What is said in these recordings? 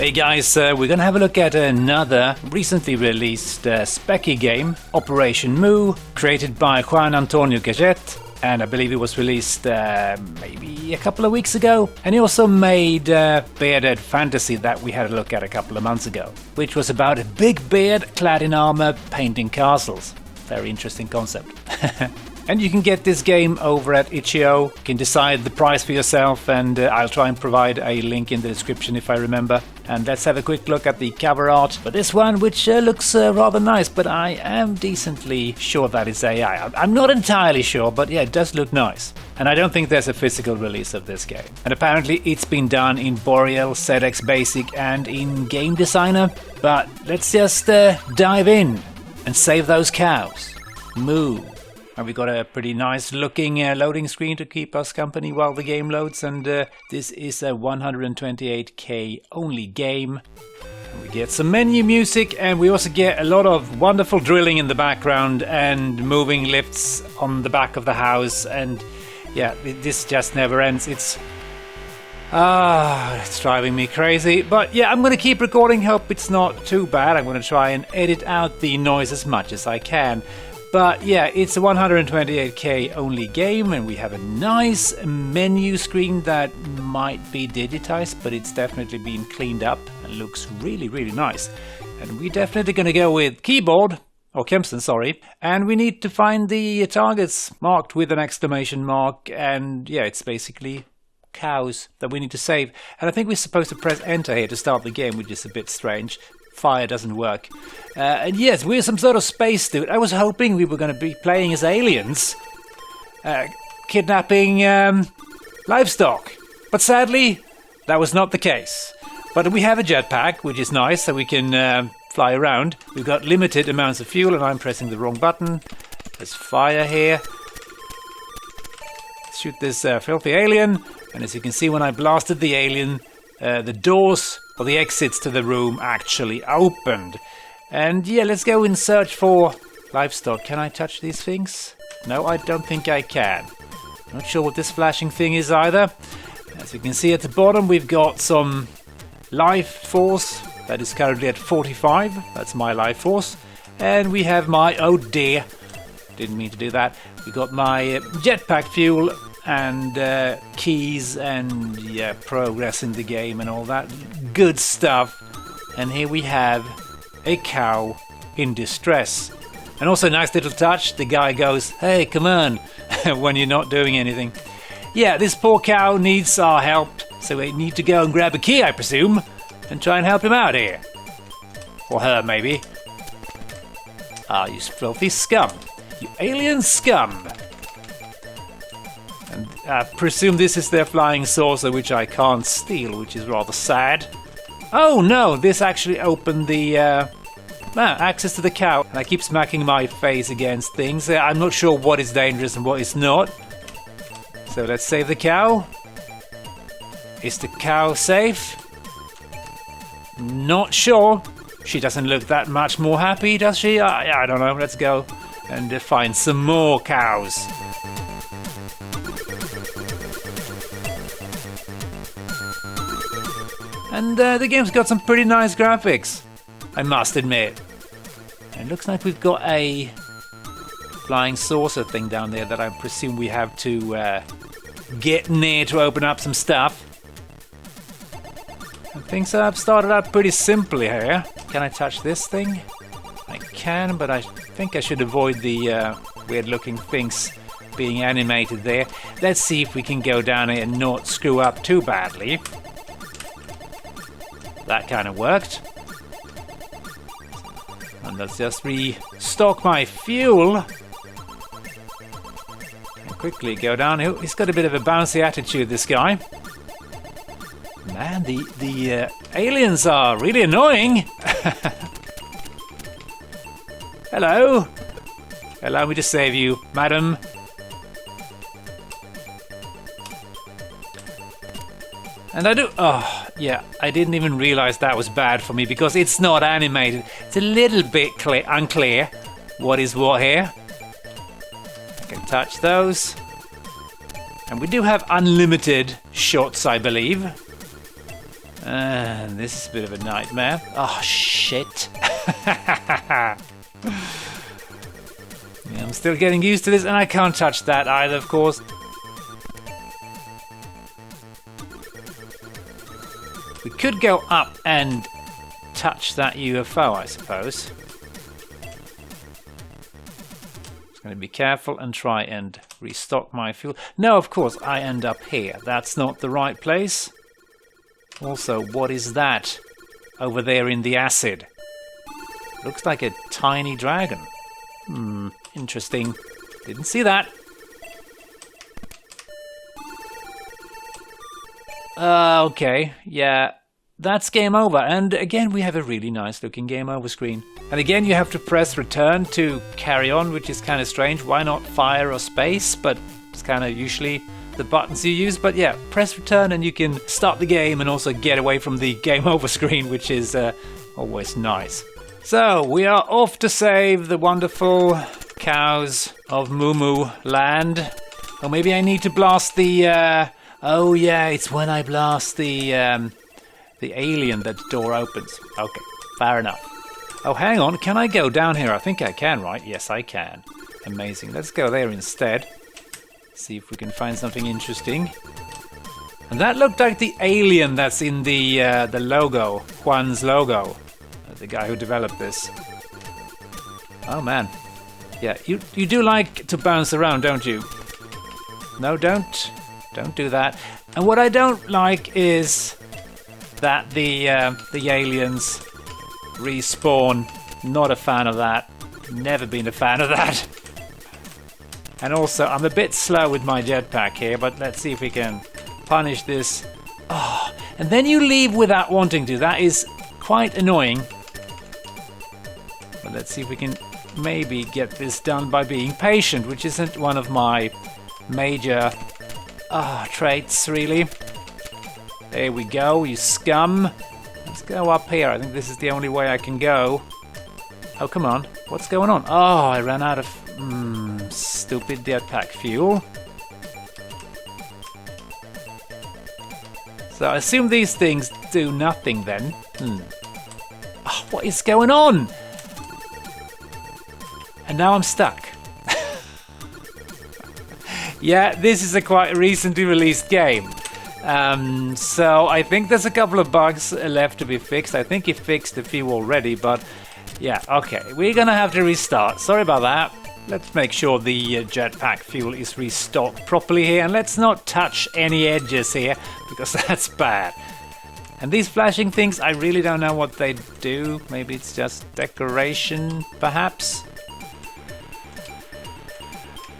Hey guys, we're gonna have a look at another recently released Specky game, Operation Moo, created by Juan Antonio Gaget, and I believe it was released maybe a couple of weeks ago. And he also made Bearded Fantasy that we had a look at a couple of months ago, which was about a big beard clad in armor painting castles. Very interesting concept. And you can get this game over at Itch.io. You can decide the price for yourself, and I'll try and provide a link in the description if I remember. And let's have a quick look at the cover art for this one, which looks rather nice, but I am decently sure that it's AI. I'm not entirely sure, but yeah, it does look nice. And I don't think there's a physical release of this game. And apparently it's been done in Boreal, ZX Basic, and in Game Designer. But let's just dive in and save those cows. Moo. And we got a pretty nice looking loading screen to keep us company while the game loads, and this is a 128k only game. And we get some menu music, and we also get a lot of wonderful drilling in the background and moving lifts on the back of the house, and yeah, this just never ends. It's driving me crazy. But yeah, I'm gonna keep recording, hope it's not too bad. I'm gonna try and edit out the noise as much as I can. But yeah, it's a 128k only game, and we have a nice menu screen that might be digitized, but it's definitely been cleaned up and looks really, really nice. And we're definitely going to go with keyboard, or Kempston, sorry, and we need to find the targets marked with an exclamation mark, and yeah, it's basically cows that we need to save. And I think we're supposed to press enter here to start the game, which is a bit strange. Fire doesn't work. And yes, we're some sort of space dude. I was hoping we were going to be playing as aliens, kidnapping livestock. But sadly, that was not the case. But we have a jetpack, which is nice, so we can fly around. We've got limited amounts of fuel, and I'm pressing the wrong button. There's fire here. Let's shoot this filthy alien. And as you can see, when I blasted the alien, the doors or the exits to the room actually opened. And yeah, let's go and search for livestock. Can I touch these things? No, I don't think I can. Not sure what this flashing thing is either. As you can see at the bottom, we've got some life force that is currently at 45. That's my life force. And we have my, oh dear, didn't mean to do that. We got my jetpack fuel and keys and yeah, progress in the game and all that good stuff. And here we have a cow in distress. And also, nice little touch, the guy goes, hey, come on, when you're not doing anything. Yeah, this poor cow needs our help, so we need to go and grab a key, I presume, and try and help him out here. Or her, maybe. Ah, you filthy scum. You alien scum. And I presume this is their flying saucer, which I can't steal, which is rather sad. Oh no, this actually opened the access to the cow. And I keep smacking my face against things. I'm not sure what is dangerous and what is not. So let's save the cow. Is the cow safe? Not sure. She doesn't look that much more happy, does she? I don't know. Let's go and find some more cows. And the game's got some pretty nice graphics, I must admit. And it looks like we've got a flying saucer thing down there that I presume we have to get near to open up some stuff. And things have started out pretty simply here. Can I touch this thing? I can, but I think I should avoid the weird looking things being animated there. Let's see if we can go down here and not screw up too badly. That kind of worked. And let's just restock my fuel. And quickly go down. He's got a bit of a bouncy attitude, this guy. Man, the aliens are really annoying. Hello. Allow me to save you, madam. And I do... Oh, yeah, I didn't even realize that was bad for me because it's not animated. It's a little bit unclear what is what here. I can touch those. And we do have unlimited shots, I believe. This is a bit of a nightmare. Oh, shit. Yeah, I'm still getting used to this, and I can't touch that either, of course. We could go up and touch that UFO, I suppose. Just going to be careful and try and restock my fuel. No, of course, I end up here. That's not the right place. Also, what is that over there in the acid? Looks like a tiny dragon. Interesting. Didn't see that. Okay, yeah, that's game over. And again, we have a really nice looking game over screen. And again, you have to press return to carry on, which is kind of strange. Why not fire or space? But it's kind of usually the buttons you use. But yeah, press return and you can start the game and also get away from the game over screen, which is always nice. So we are off to save the wonderful cows of Moo Moo Land. Or maybe I need to blast the... oh yeah, it's when I blast the alien that the door opens. Okay, fair enough. Oh, hang on, can I go down here? I think I can, right? Yes, I can. Amazing. Let's go there instead. See if we can find something interesting. And that looked like the alien that's in the logo, Juan's logo. The guy who developed this. Oh man. Yeah, you do like to bounce around, don't you? No, don't do that. And what I don't like is that the aliens respawn. Not a fan of that. Never been a fan of that. And also, I'm a bit slow with my jetpack here, but let's see if we can punish this. Oh, and then you leave without wanting to. That is quite annoying. But let's see if we can maybe get this done by being patient, which isn't one of my major traits, really. There we go, you scum. Let's go up here. I think this is the only way I can go. Oh, come on. What's going on? Oh, I ran out of stupid jetpack fuel. So I assume these things do nothing then. Oh, what is going on? And now I'm stuck. Yeah, this is a quite recently released game. So I think there's a couple of bugs left to be fixed. I think he fixed a few already, but yeah, okay. We're gonna have to restart. Sorry about that. Let's make sure the jetpack fuel is restocked properly here, and let's not touch any edges here, because that's bad. And these flashing things, I really don't know what they do. Maybe it's just decoration, perhaps?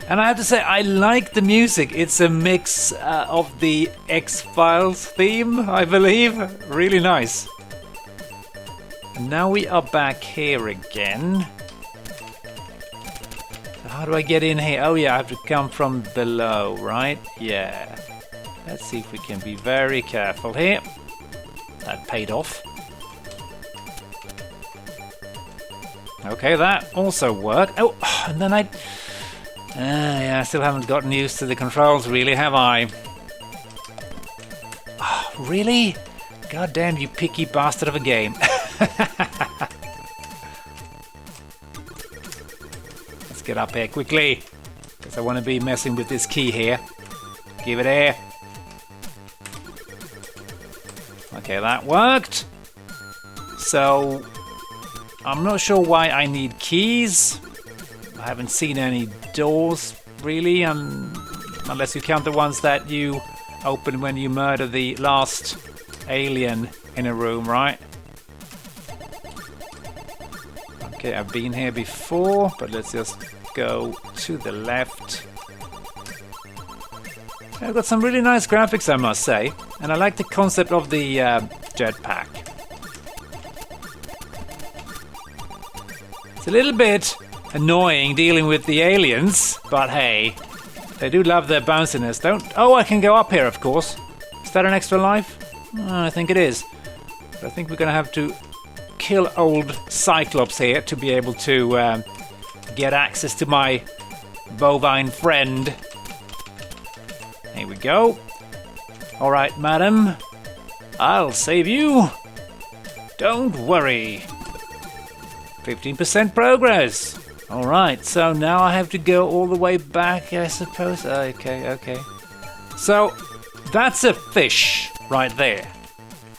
And I have to say, I like the music. It's a mix of the X-Files theme, I believe. Really nice. And now we are back here again. So how do I get in here? Oh yeah, I have to come from below, right? Yeah. Let's see if we can be very careful here. That paid off. Okay, that also worked. Oh, and then yeah, I still haven't gotten used to the controls, really, have I? Oh, really? God damn, you picky bastard of a game. Let's get up here quickly, because I want to be messing with this key here. Give it here. Okay, that worked. So, I'm not sure why I need keys. I haven't seen any doors, really, unless you count the ones that you open when you murder the last alien in a room, right? Okay, I've been here before, but let's just go to the left. I've got some really nice graphics, I must say, and I like the concept of the jetpack. It's a little bit annoying dealing with the aliens, but hey, they do love their bounciness, don't... Oh, I can go up here, of course. Is that an extra life? Oh, I think it is. But I think we're gonna have to kill old Cyclops here to be able to get access to my bovine friend. Here we go. Alright, madam. I'll save you. Don't worry. 15% progress. Alright, so now I have to go all the way back, I suppose. Okay. So, that's a fish right there.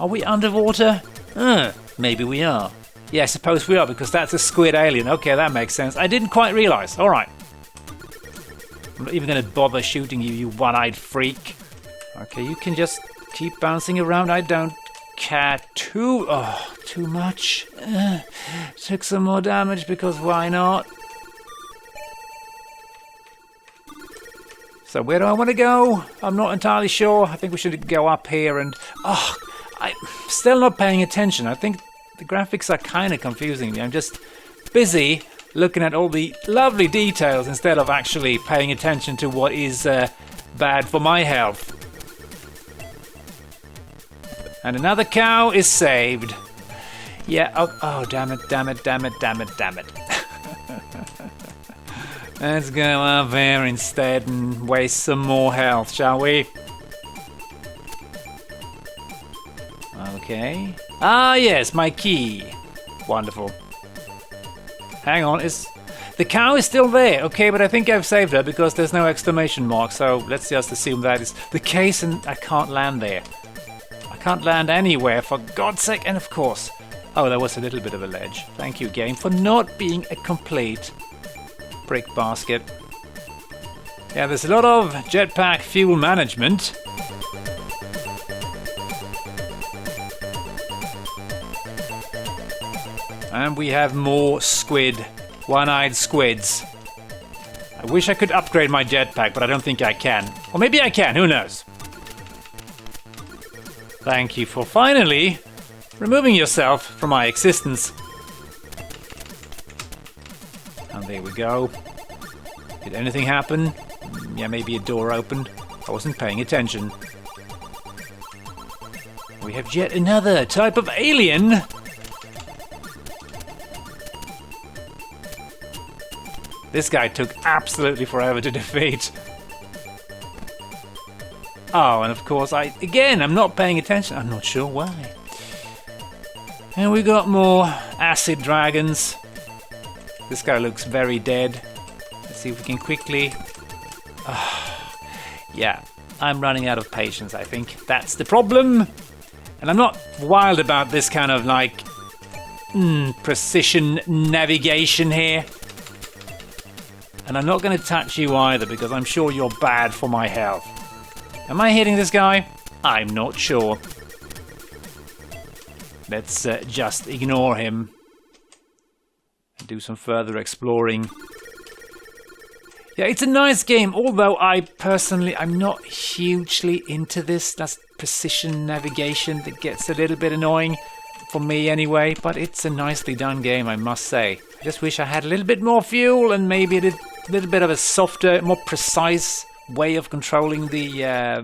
Are we underwater? Maybe we are. Yeah, I suppose we are, because that's a squid alien. Okay, that makes sense. I didn't quite realize. Alright. I'm not even going to bother shooting you, you one-eyed freak. Okay, you can just keep bouncing around. I don't care too much. Took some more damage, because why not? So where do I want to go? I'm not entirely sure. I think we should go up here and... I'm still not paying attention. I think the graphics are kind of confusing me. I'm just busy looking at all the lovely details instead of actually paying attention to what is bad for my health. And another cow is saved. Yeah, oh damn it. Let's go up there instead and waste some more health, shall we? Okay. Ah, yes, my key. Wonderful. Hang on, the cow is still there. Okay, but I think I've saved her because there's no exclamation mark, so let's just assume that is the case and I can't land there. I can't land anywhere, for God's sake, and of course... Oh, there was a little bit of a ledge. Thank you, game, for not being a complete brick basket. Yeah, there's a lot of jetpack fuel management. And we have more squid, one-eyed squids. I wish I could upgrade my jetpack, but I don't think I can. Or maybe I can, who knows? Thank you for finally removing yourself from my existence. And there we go. Did anything happen? Yeah, maybe a door opened. I wasn't paying attention. We have yet another type of alien. This guy took absolutely forever to defeat. Oh, and of course I'm not paying attention. I'm not sure why. And we got more acid dragons. This guy looks very dead. Let's see if we can quickly... yeah, I'm running out of patience, I think. That's the problem. And I'm not wild about this kind of like precision navigation here. And I'm not going to touch you either because I'm sure you're bad for my health. Am I hitting this guy? I'm not sure. Let's just ignore him. And do some further exploring. Yeah, it's a nice game, although I'm not hugely into this. That's precision navigation that gets a little bit annoying. For me anyway, but it's a nicely done game, I must say. I just wish I had a little bit more fuel and maybe a little bit of a softer, more precise way of controlling the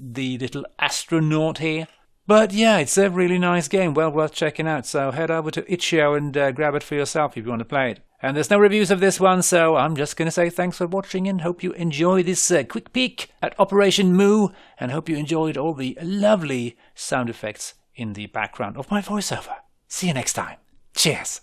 little astronaut here. But yeah, it's a really nice game, well worth checking out. So head over to itch.io and grab it for yourself if you want to play it. And there's no reviews of this one, so I'm just going to say thanks for watching and hope you enjoy this quick peek at Operation Moo, and hope you enjoyed all the lovely sound effects in the background of my voiceover. See you next time. Cheers.